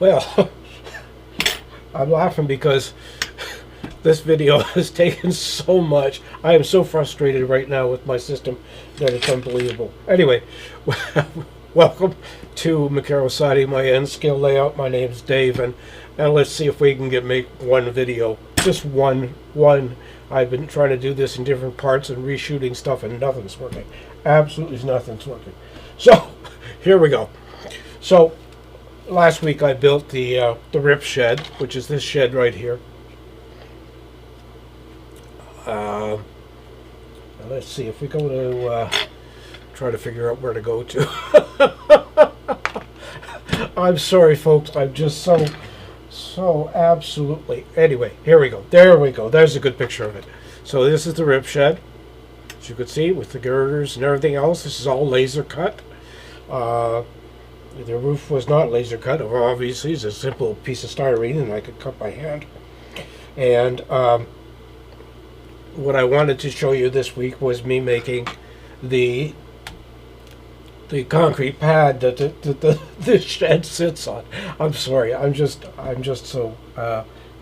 Well, I'm laughing because this video has taken so much. I am so frustrated right now with my system that it's unbelievable. Anyway, welcome to Macaro Siding, my N scale layout. My name's Dave, and let's see if we can make one video. Just one. I've been trying to do this in different parts and reshooting stuff, and nothing's working. Absolutely nothing's working. So, here we go. So, last week I built the rip shed, which is this shed right here. Let's see if we go to try to figure out where to go to. I'm sorry, folks. I'm just so absolutely. Anyway, here we go. There we go. There's a good picture of it. So this is the rip shed, as you can see, with the girders and everything else. This is all laser cut. The roof was not laser cut. Obviously, it's a simple piece of styrene, and I could cut by hand. And what I wanted to show you this week was me making the concrete pad that the shed sits on. I'm sorry. I'm just so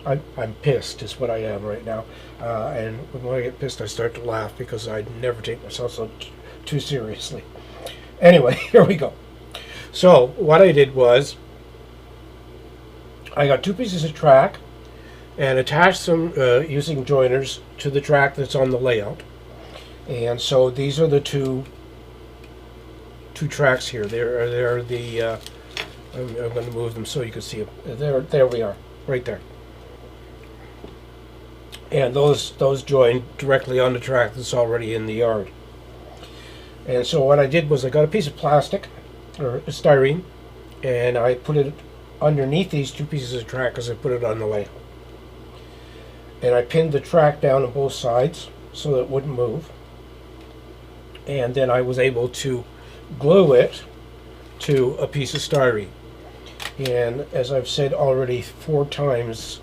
I'm pissed is what I am right now. And when I get pissed, I start to laugh because I never take myself so too seriously. Anyway, here we go. So what I did was I got two pieces of track and attached them using joiners to the track that's on the layout. And so these are the two tracks here. They're the I'm going to move them so you can see them. There we are, right there. And those join directly on the track that's already in the yard. And so what I did was I got a piece of plastic or styrene, and I put it underneath these two pieces of track as I put it on the layout. And I pinned the track down on both sides so that it wouldn't move. And then I was able to glue it to a piece of styrene. And as I've said already 4 times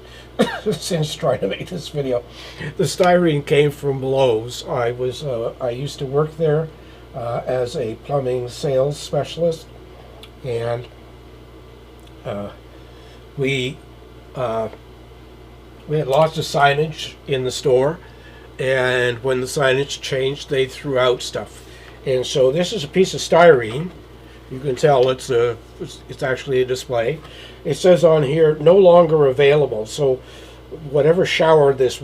since trying to make this video, the styrene came from Lowe's. I used to work there as a plumbing sales specialist, and we had lots of signage in the store, and when the signage changed, they threw out stuff. And so this is a piece of styrene. You can tell it's actually a display. It says on here, no longer available. So whatever shower this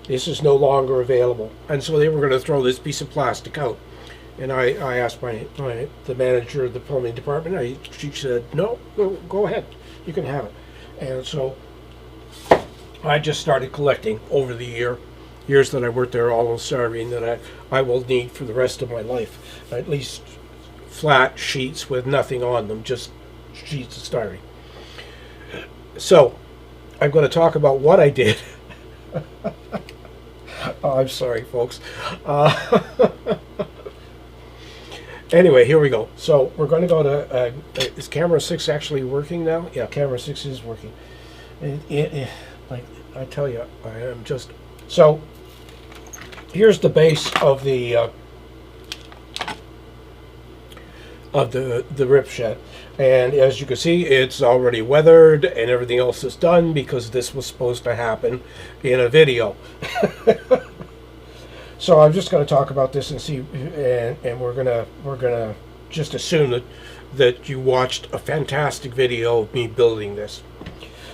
is no longer available. And so they were going to throw this piece of plastic out. And I asked the manager of the plumbing department. She said, no, go ahead. You can have it. And so I just started collecting over the years that I worked there, all those styrene that I will need for the rest of my life. At least flat sheets with nothing on them, just sheets of styrene. So I'm going to talk about what I did. Oh, I'm sorry, folks. Anyway, here we go. So we're going to go to, is camera 6 actually working now? Yeah, camera 6 is working. Like I tell you, I am just... So here's the base of the rip shed. And as you can see, it's already weathered and everything else is done because this was supposed to happen in a video. So I'm just going to talk about this and see, and we're gonna just assume that you watched a fantastic video of me building this.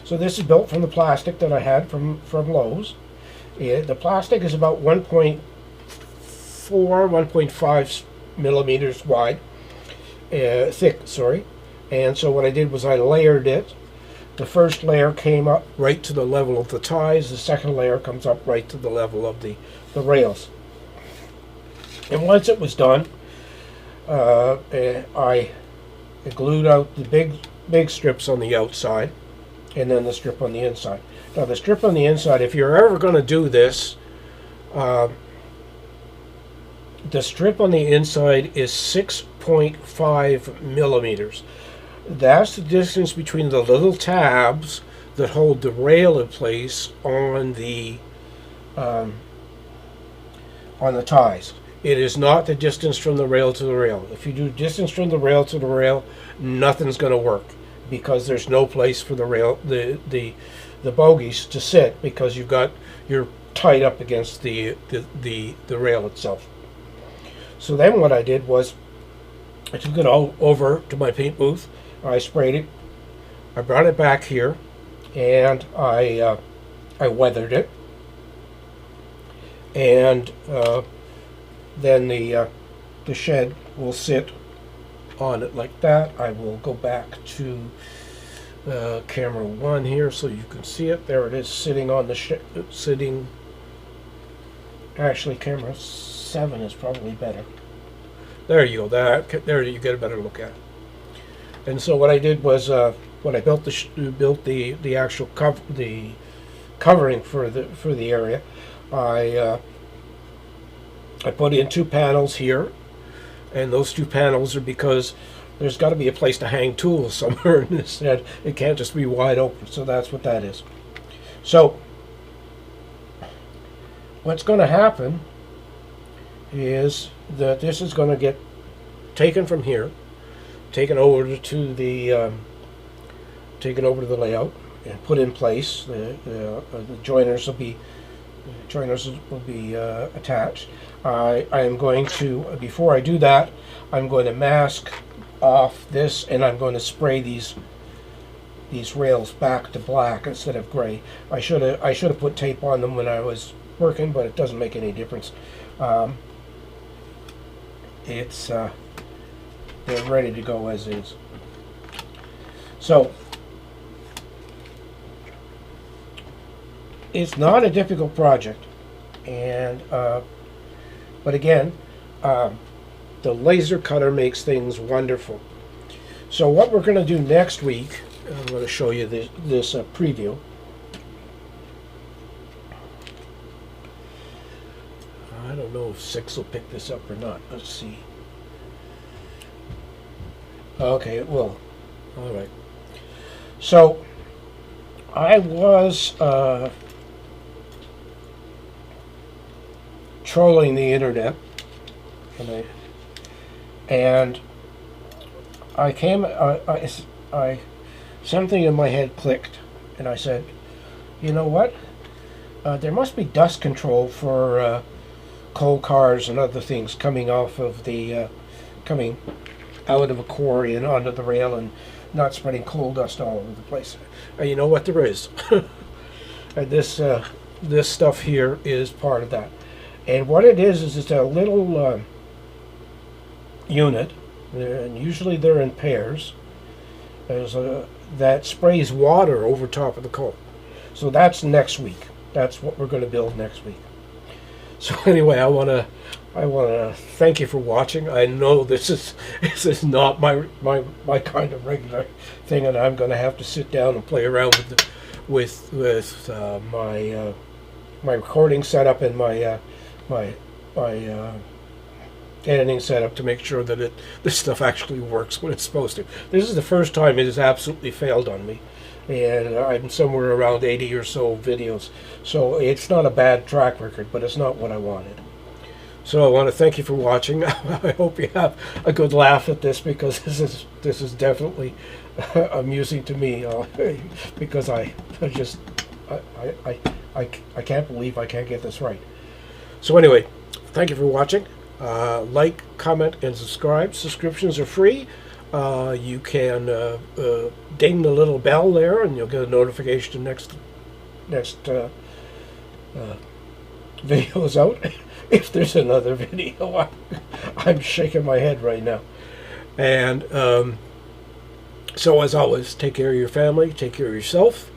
So this is built from the plastic that I had from Lowe's. The plastic is about 1.4, 1.5 millimeters wide, thick. Sorry. And so what I did was I layered it. The first layer came up right to the level of the ties. The second layer comes up right to the level of the rails. And once it was done, I glued out the big strips on the outside, and then the strip on the inside. Now the strip on the inside, if you're ever going to do this, the strip on the inside is 6.5 millimeters. That's the distance between the little tabs that hold the rail in place on the ties. It is not the distance from the rail to the rail. If you do distance from the rail to the rail, nothing's going to work. because there's no place for the rail, the bogies to sit, because you're tied up against the rail itself. So then what I did was I took it all over to my paint booth. I sprayed it. I brought it back here, and I weathered it, and then the shed will sit on it like that. I will go back to camera 1 here so you can see it. There it is, sitting on the sitting. Actually, camera 7 is probably better. There you go. There you get a better look at it. And so what I did was when I built the actual covering for the area, I put in 2 panels here, and those 2 panels are because there's got to be a place to hang tools somewhere in this shed. It can't just be wide open. So that's what that is. So what's going to happen is that this is going to get taken from here, taken over to the layout and put in place. The joiners will be attached. I am going to, before I do that, I'm going to mask off this, and I'm going to spray these rails back to black instead of gray. I should have put tape on them when I was working, but it doesn't make any difference. They're ready to go as is. So it's not a difficult project, and but again, the laser cutter makes things wonderful. So what we're going to do next week, I'm going to show you this preview. I don't know if 6 will pick this up or not. Let's see. Okay, it will. All right. So I was trolling the internet, and I came. Something in my head clicked, and I said, "You know what? There must be dust control for coal cars and other things coming off of coming out of a quarry and onto the rail and not spreading coal dust all over the place." And you know what? There is. And this stuff here is part of that. And what it is it's a little unit, and usually they're in pairs, that sprays water over top of the coal. So that's next week. That's what we're going to build next week. So anyway, I want to thank you for watching. I know this is not my kind of regular thing, and I'm going to have to sit down and play around with my recording setup and my editing setup to make sure that this stuff actually works when it's supposed to. This is the first time it has absolutely failed on me, and I'm somewhere around 80 or so videos, so it's not a bad track record, but it's not what I wanted. So I want to thank you for watching. I hope you have a good laugh at this, because this is definitely amusing to me, because I can't believe I can't get this right. So anyway, thank you for watching. Like, comment, and subscribe. Subscriptions are free. You can ding the little bell there, and you'll get a notification next video is out. If there's another video, I'm shaking my head right now. And so as always, take care of your family, take care of yourself,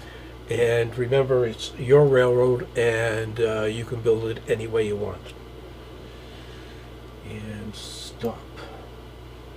and remember, it's your railroad, and you can build it any way you want. And stop.